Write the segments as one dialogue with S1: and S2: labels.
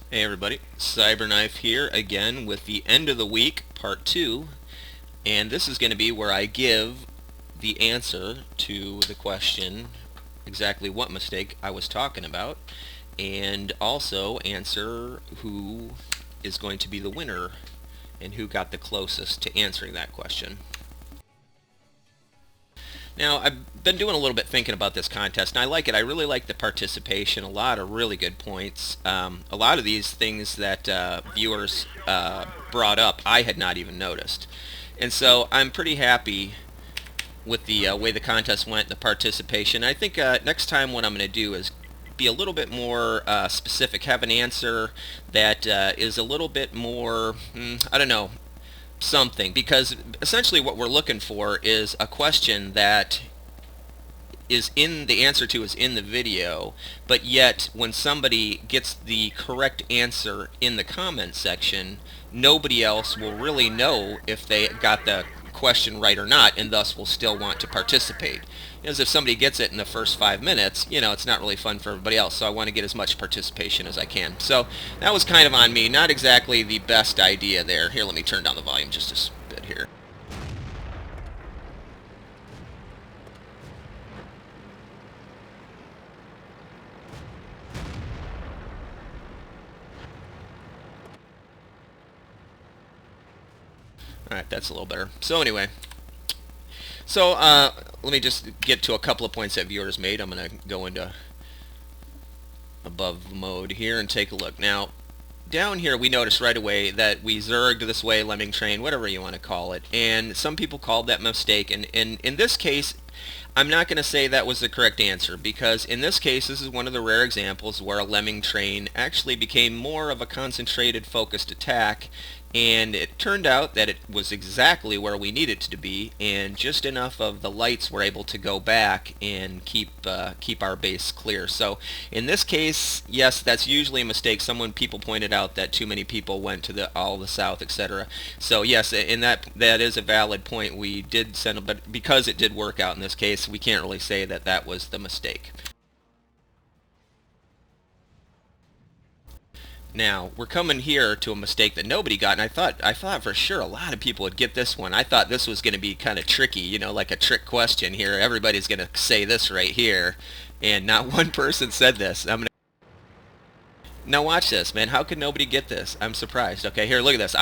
S1: Hey everybody, CyberKnife here again with the end of the week part 2, and this is going to be where I give the answer to the question exactly what mistake I was talking about, and also answer who is going to be the winner and who got the closest to answering that question. Now, I've been doing a little bit thinking about this contest, and I like it. I really like the participation. A lot of really good points. A lot of these things that viewers brought up, I had not even noticed. And so I'm pretty happy with the way the contest went, the participation. I think next time what I'm going to do is be a little bit more specific, have an answer that is a little bit more, I don't know, something, because essentially what we're looking for is a question that is in the answer to is in the video, but yet when somebody gets the correct answer in the comment section, nobody else will really know if they got the question right or not, and thus will still want to participate. As if somebody gets it in the first 5 minutes, it's not really fun for everybody else, so I want to get as much participation as I can. So that was kind of on me, not exactly the best idea there. Here, let me turn down the volume just a bit here. Alright, that's a little better. So anyway, let me just get to a couple of points that viewers made. I'm going to go into above mode here and take a look. Now, down here we notice right away that we zerged this way, lemming train, whatever you want to call it, and some people called that mistake, and in this case I'm not going to say that was the correct answer, because in this case this is one of the rare examples where a lemming train actually became more of a concentrated, focused attack, and it turned out that it was exactly where we needed it to be, and just enough of the lights were able to go back and keep our base clear. So in this case, yes, that's usually a mistake. People pointed out that too many people went to all the south, etc. So yes, in that is a valid point. We did send them, but because it did work out in this case, we can't really say that that was the mistake. Now, we're coming here to a mistake that nobody got, and I thought for sure a lot of people would get this one. I thought this was going to be kind of tricky, like a trick question here. Everybody's going to say this right here, and not one person said this. Now watch this, man. How could nobody get this? I'm surprised. Okay, here, look at this.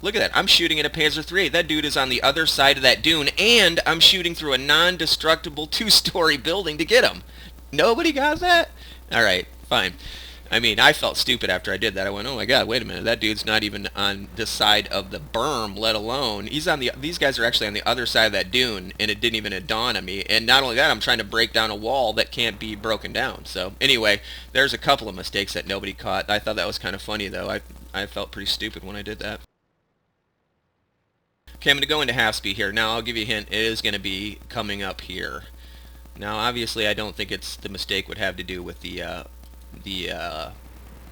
S1: Look at that. I'm shooting at a Panzer III. That dude is on the other side of that dune, and I'm shooting through a non-destructible two-story building to get him. Nobody got that? All right, fine. I mean, I felt stupid after I did that. I went, oh my god, wait a minute. That dude's not even on this side of the berm, let alone. These guys are actually on the other side of that dune, and it didn't even dawn on me. And not only that, I'm trying to break down a wall that can't be broken down. So anyway, there's a couple of mistakes that nobody caught. I thought that was kind of funny, though. I felt pretty stupid when I did that. Okay, I'm going to go into half speed here. Now, I'll give you a hint. It is going to be coming up here. Now, obviously, I don't think the mistake would have to do with the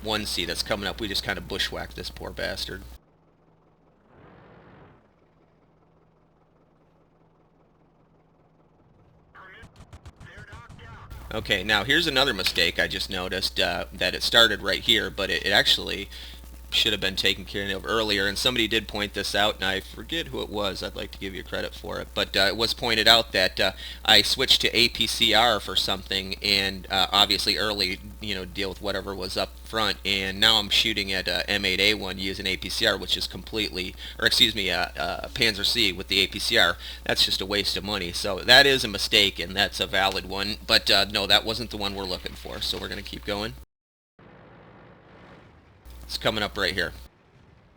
S1: 1C that's coming up. We just kind of bushwhacked this poor bastard. Okay, now here's another mistake I just noticed, that it started right here, but it actually should have been taken care of earlier, and somebody did point this out, and I forget who it was. I'd like to give you credit for it, but it was pointed out that I switched to APCR for something, and obviously early, deal with whatever was up front, and now I'm shooting at M8A1 using APCR, which is completely, or excuse me, Panzer C with the APCR. That's just a waste of money. So that is a mistake, and that's a valid one, but no, that wasn't the one we're looking for, so we're going to keep going. It's coming up right here.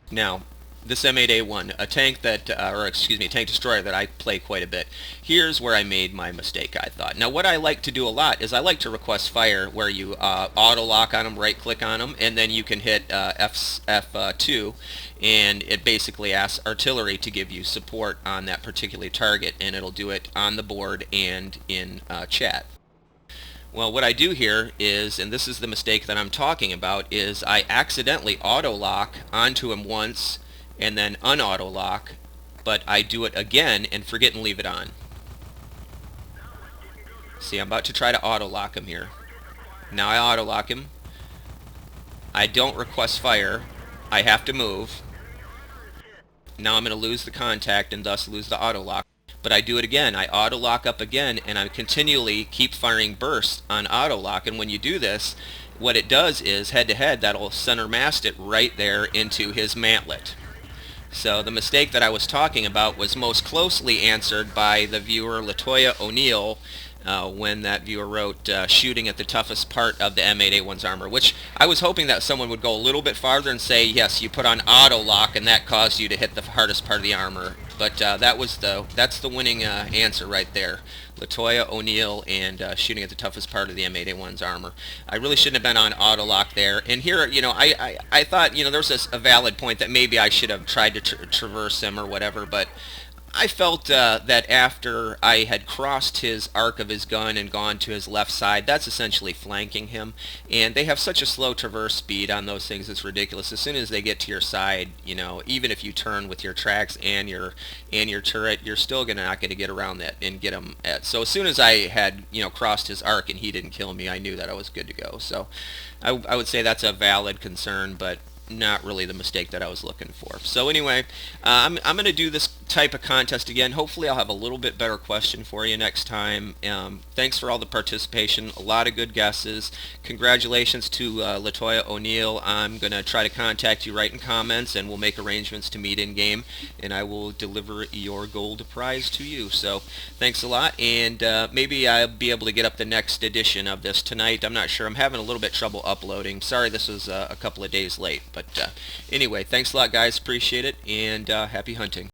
S1: Now, this M8A1, a tank that, a tank destroyer that I play quite a bit. Here's where I made my mistake, I thought. Now, what I like to do a lot is I like to request fire, where you auto lock on them, right click on them, and then you can hit F2, and it basically asks artillery to give you support on that particular target, and it'll do it on the board and in chat. Well, what I do here is, and this is the mistake that I'm talking about, is I accidentally auto-lock onto him once and then un-auto-lock, but I do it again and forget and leave it on. See, I'm about to try to auto-lock him here. Now I auto-lock him. I don't request fire. I have to move. Now I'm going to lose the contact and thus lose the auto lock. But I do it again. I auto lock up again, and I continually keep firing bursts on auto lock. And when you do this, what it does is head to head, that'll center mast it right there into his mantlet. So the mistake that I was talking about was most closely answered by the viewer Latoya O'Neill when that viewer wrote shooting at the toughest part of the M8A1's armor, which I was hoping that someone would go a little bit farther and say, yes, you put on auto lock and that caused you to hit the hardest part of the armor. But that's the winning answer right there. Latoya O'Neill and shooting at the toughest part of the M8A1's armor. I really shouldn't have been on auto lock there. And here, I thought, there was a valid point that maybe I should have tried to traverse him or whatever, but I felt that after I had crossed his arc of his gun and gone to his left side, that's essentially flanking him. And they have such a slow traverse speed on those things, it's ridiculous. As soon as they get to your side, even if you turn with your tracks and your turret, you're still not going to get around that and get him at. So as soon as I had crossed his arc and he didn't kill me, I knew that I was good to go. So I would say that's a valid concern, but not really the mistake that I was looking for. So anyway, I'm going to do this type of contest again. Hopefully I'll have a little bit better question for you next time. Thanks for all the participation. A lot of good guesses. Congratulations to Latoya O'Neill. I'm going to try to contact you right in comments, and we'll make arrangements to meet in game, and I will deliver your gold prize to you. So thanks a lot, and maybe I'll be able to get up the next edition of this tonight. I'm not sure. I'm having a little bit trouble uploading. Sorry this was a couple of days late. But anyway, thanks a lot, guys. Appreciate it, and happy hunting.